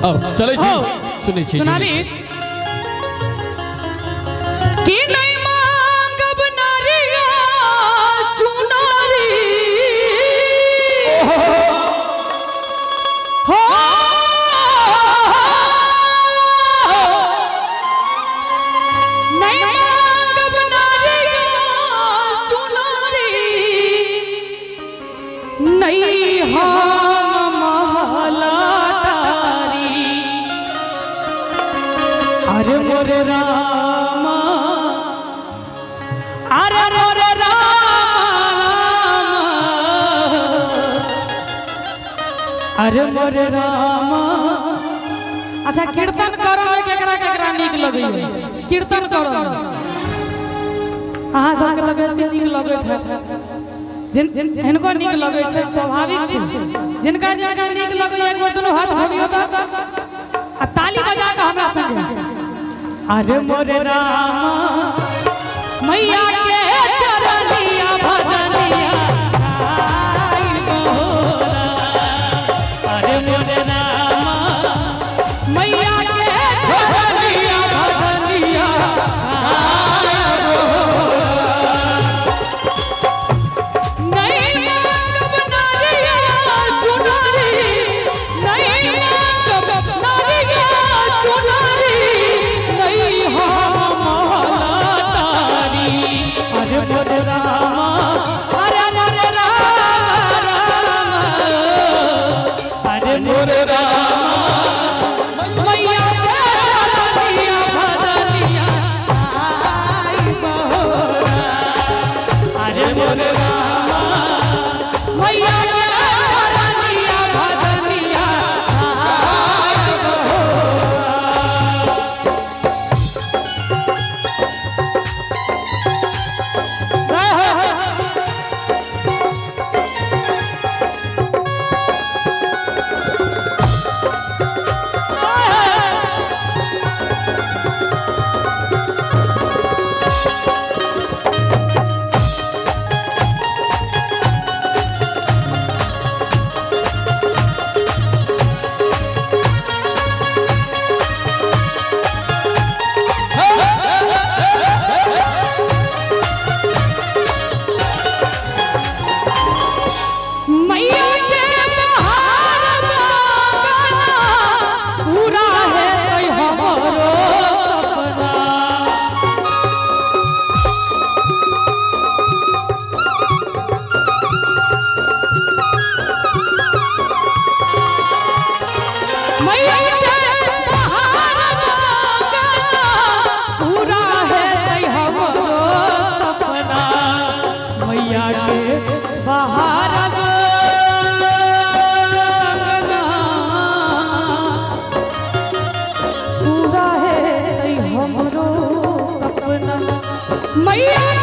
चले छी सुनै छी सुनाली कि नहीं मांगब नारिया चुनारी हो नहीं मांगब नारिया चुनारी नहीं हम महला अरे मोरे रामा अरे मोरे रामा अरे मोरे रामा। अच्छा कीर्तन करो में केकरा केकरा नीक लगै कीर्तन करो अहाँ सबके लगे से नीक लगैत है जिनको नीक लगै छै स्वाभाविक छै जिनका जिनका नीक लगै एक बार दुनू हाथ भरियो त आ ताली बजा के हमरा संगे अरे मोरे रामा मैया के चरनिया भजनिया अरे मोरे रामा मैया के चरनिया भजनिया नहीं मांगब नारिया चुनारी नहीं मांगब नारिया चुनारी अरे मोरे रामा अरे मोरे रामा अरे मोरे रामा मैया के चरनिया भजनिया आई बहोरा अरे मोरे रामा मैया के चरनिया भजनिया आई मैया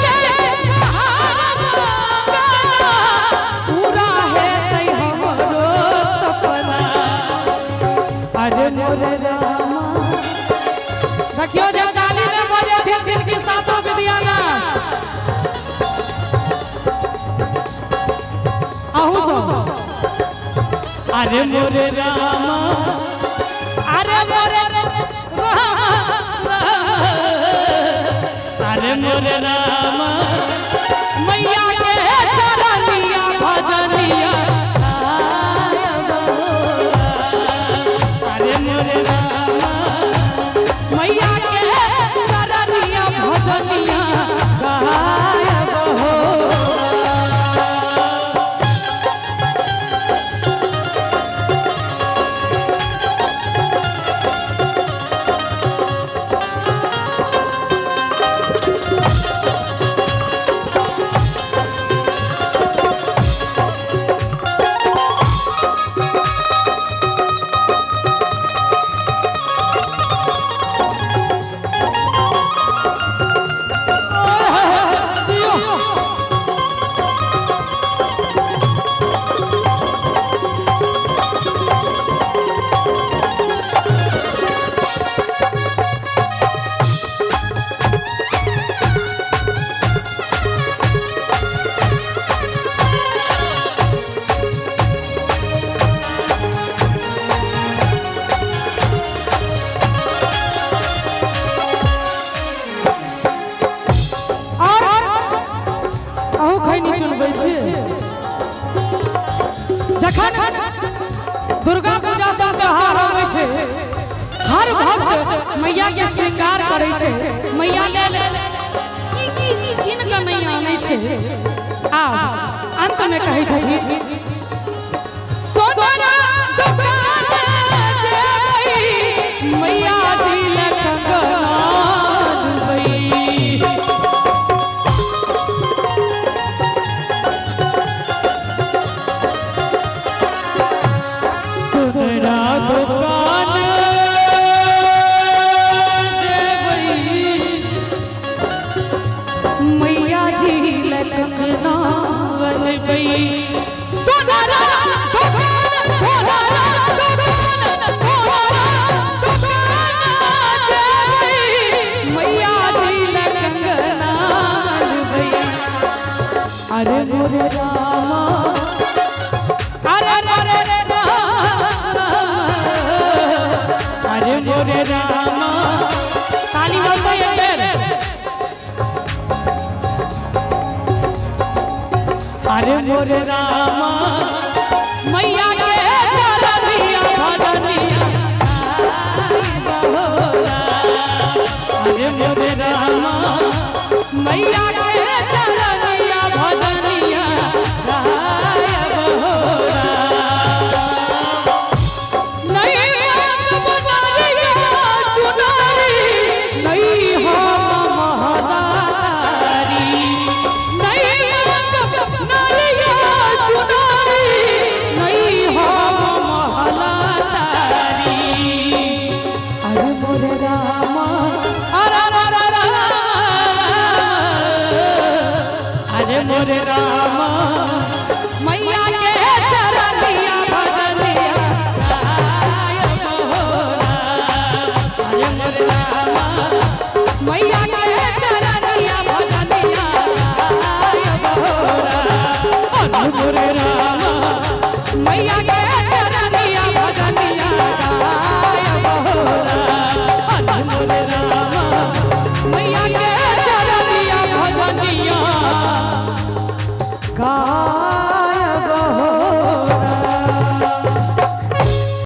के पूरा है हमरो सपना अरे मोरे रामा देखियो जब डाली ने बजे दिन की सातों विद्याना आहू सो अरे मोरे रामा अरे मोरे अरे मोरे रामा मैया के चरनिया भजनिया अरे मोरे रामा मैया के चरनिया भजनिया गायब हो करै छै मैया ले ले किनका नहीं आनै छै आ अंत में कहै छै सोना दुकान जेबै मैया जी ले कंगना दुबई सोना दुकान मैया जी ले कंगना बनबै सोना दुकान सोना दुकान सोना दुकान जेबै मैया जी ले कंगना बनबै अरे मोरे रामा अरे मोरे रामा अरे मोरे रामा ताली बजाओ एक बेर अरे मोरे रामा मैया के चरनिया भजनिया अरे मोरे रामा मैया के चरनिया भजनिया नहीं बनारिया चुनारी नहीं हो महादारी नहीं नारिया चुनारी नहीं हो महलादारी अरे मोरे रामा अरे मोरे रामा